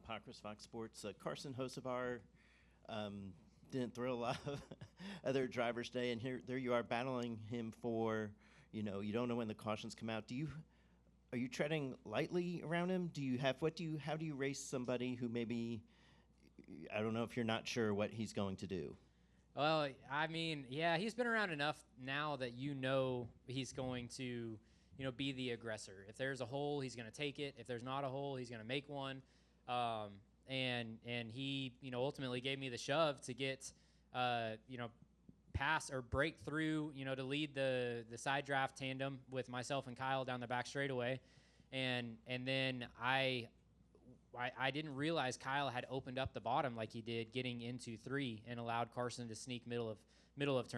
Rob Hockers, Fox Sports. Carson Hocevar didn't throw a lot of other drivers today, and there you are battling him for, you don't know when the cautions come out. Are you treading lightly around him? How do you race somebody who maybe, I don't know if you're not sure what he's going to do? Well, I mean, yeah, he's been around enough now that he's going to, be the aggressor. If there's a hole, he's going to take it. If there's not a hole, he's going to make one. And he, ultimately gave me the shove to get, pass or break through, to lead the side draft tandem with myself and Kyle down the back straightaway. And then I didn't realize Kyle had opened up the bottom like he did getting into 3 and allowed Carson to sneak middle of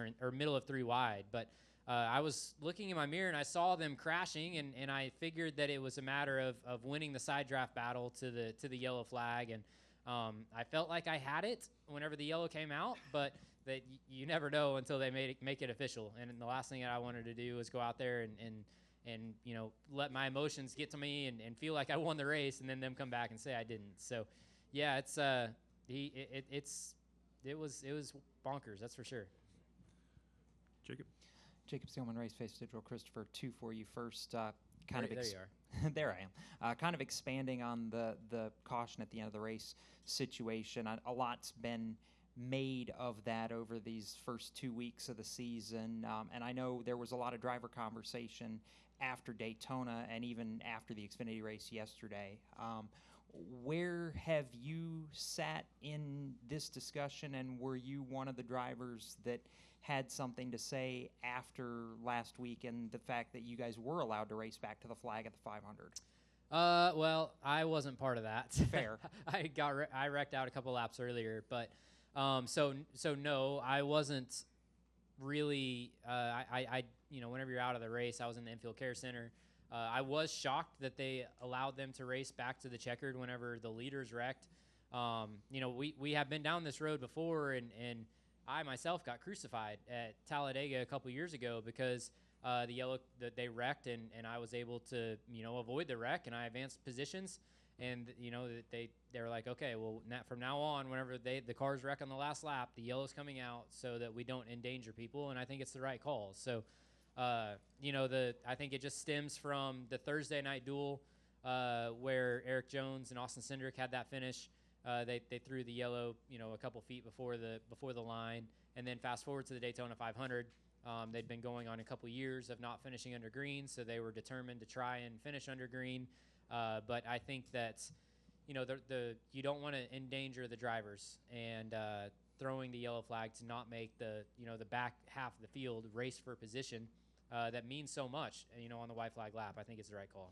3 wide. But I was looking in my mirror and I saw them crashing, and I figured that it was a matter of winning the side draft battle to the yellow flag. And I felt like I had it whenever the yellow came out, but that you never know until they make it official. And the last thing that I wanted to do was go out there and let my emotions get to me and feel like I won the race, and then them come back and say I didn't. So, yeah, it was bonkers, that's for sure. Jacob Steelman, Race Face Digital. Christopher, 2 for you first. There you are. There I am. Kind of expanding on the caution at the end of the race situation. A lot's been made of that over these first 2 weeks of the season. And I know there was a lot of driver conversation after Daytona and even after the Xfinity race yesterday. Where have you sat in this discussion, and were you one of the drivers that had something to say after last week and the fact that you guys were allowed to race back to the flag at the 500? Well, I wasn't part of that. Fair. I wrecked out a couple laps earlier, but so no, I wasn't really. Whenever you're out of the race, I was in the infield care center. I was shocked that they allowed them to race back to the checkered whenever the leaders wrecked. We have been down this road before, and I myself got crucified at Talladega a couple years ago because they wrecked, and I was able to avoid the wreck, and I advanced positions. And they were like, okay, well, from now on, whenever the cars wreck on the last lap, the yellow's coming out so that we don't endanger people, and I think it's the right call. So, I think it just stems from the Thursday night duel where Eric Jones and Austin Cindric had that finish. They threw the yellow, a couple feet before the line, and then fast forward to the Daytona 500. They'd been going on a couple years of not finishing under green, so they were determined to try and finish under green. But I think that, you don't want to endanger the drivers, and throwing the yellow flag to not make the back half of the field race for position that means so much, on the white flag lap. I think it's the right call.